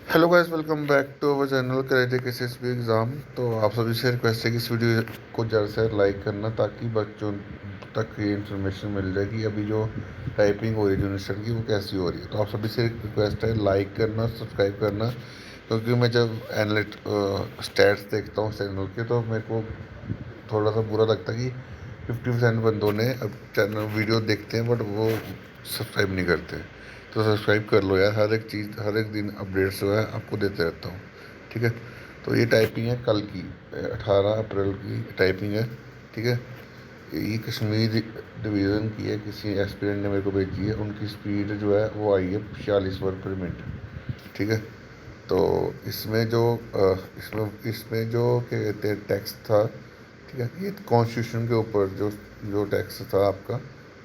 Hello guys, welcome back to our channel correct SSB exam. तो आप सभी से रिक्वेस्ट है कि इस वीडियो को ज़्यादा से लाइक करना, ताकि बच्चों तक ये इन्फॉर्मेशन मिल जाए कि अभी जो टाइपिंग हो रही है यूनिवर्सिटी की वो कैसी हो रही है। तो आप सभी से रिक्वेस्ट है लाइक करना, सब्सक्राइब करना, क्योंकि मैं जब एनालिट स्टैट्स देखता हूँ चैनल के, तो मेरे को थोड़ा सा बुरा लगता है कि 50% बंदों ने अब चैनल वीडियो देखते हैं बट वो सब्सक्राइब नहीं करते। तो सब्सक्राइब कर लो यार, हर एक चीज़ हर एक दिन अपडेट्स जो है आपको देते रहता हूँ। ठीक है। तो ये टाइपिंग है कल की, 18 अप्रैल की टाइपिंग है। ठीक है। ये कश्मीर डिवीज़न की है, किसी एस्पिरेंट ने मेरे को भेजी है। उनकी स्पीड जो है वो आई है 46 वर्ड पर मिनट। ठीक है। तो इसमें जो इसमें इसमें जो क्या कहते हैं टेक्स्ट था। ठीक है। ये कॉन्स्टिट्यूशन के ऊपर जो जो टेक्स्ट था आपका।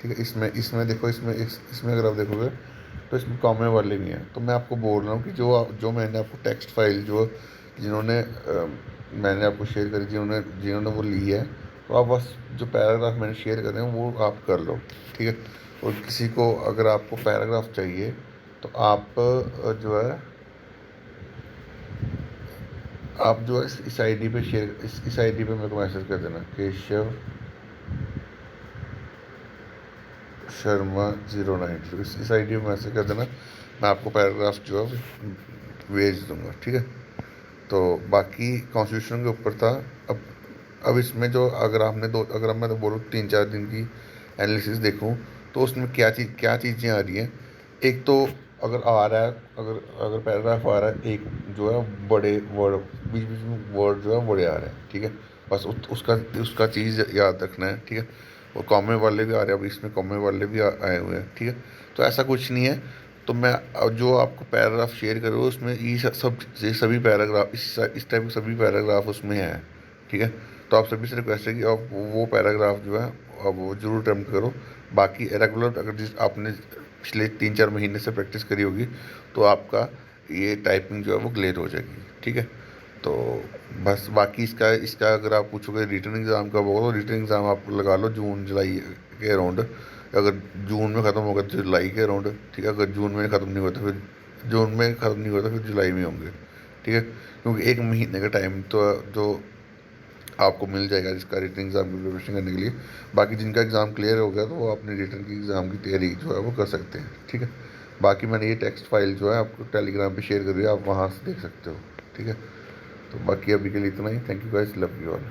ठीक है। इसमें इसमें देखो, इसमें अगर आप देखोगे तो इसमें कॉमे वाले भी हैं। तो मैं आपको बोल रहा हूँ कि जो मैंने आपको टेक्स्ट फाइल जो जिन्होंने मैंने आपको शेयर करी, जिन्होंने जिन्होंने वो ली है, तो आप बस जो पैराग्राफ मैंने शेयर कर रहे हैं वो आप कर लो। ठीक है। और किसी को अगर आपको पैराग्राफ चाहिए तो आप जो है आप जो है इस आईडी पे शेयर इस आईडी पे मेरे को मैसेज कर देना, केशव शर्मा 09। तो इस आईडी पे मैसेज कर देना, मैं आपको पैराग्राफ जो है भेज दूंगा। ठीक है। तो बाकी कॉन्स्टिट्यूशन के ऊपर था। अब अब इसमें जो अगर अब मैं तो बोलूँ 3-4 दिन की एनालिसिस देखूँ, तो उसमें क्या चीज़ें आ रही हैं। एक तो अगर आ रहा है, अगर अगर पैराग्राफ आ रहा है, एक जो है बड़े वर्ड, बीच बीच में वर्ड जो है बड़े आ रहे हैं। ठीक है। बस उसका उसका चीज़ याद रखना है। ठीक है। और कॉमे वाले भी आ रहे हैं, अब इसमें कॉमे वाले भी आए हुए हैं। ठीक है। तो ऐसा कुछ नहीं है। तो मैं जो आपको पैराग्राफ शेयर कर रहा हूँ उसमें ये सभी पैराग्राफ इस टाइप के सभी पैराग्राफ उसमें हैं। ठीक है। तो आप सभी से रिक्वेस्ट है कि आप वो पैराग्राफ जो है अब वो जरूर अटैम्प्ट करो। बाकी रेगुलर अगर जिस आपने पिछले 3-4 महीने से प्रैक्टिस करी होगी, तो आपका ये टाइपिंग जो है वो क्लियर हो जाएगी। ठीक है। तो बस बाकी इसका इसका अगर आप पूछोगे रिटर्न एग्ज़ाम कब होगा, तो रिटर्न एग्ज़ाम आप लगा लो जून जुलाई के अराउंड। अगर जून में ख़त्म होगा तो जुलाई के अराउंड। ठीक है। अगर जून में ख़त्म नहीं हुआ तो फिर जून में ख़त्म नहीं हुआ तो फिर जुलाई में होंगे। ठीक है। क्योंकि 1 महीने का टाइम तो जो आपको मिल जाएगा जिसका रिटर्न एग्ज़ाम की प्रिपरेशन करने के लिए। बाकी जिनका एग्ज़ाम क्लियर हो गया तो वो अपने रिटर्न की एग्ज़ाम की तैयारी जो है वो कर सकते हैं। ठीक है। बाकी मैंने ये टेक्स्ट फाइल जो है आपको टेलीग्राम पे शेयर कर दिया, आप वहाँ से देख सकते हो। ठीक है। तो बाकी अभी के लिए इतना ही। Thank you guys, love you all.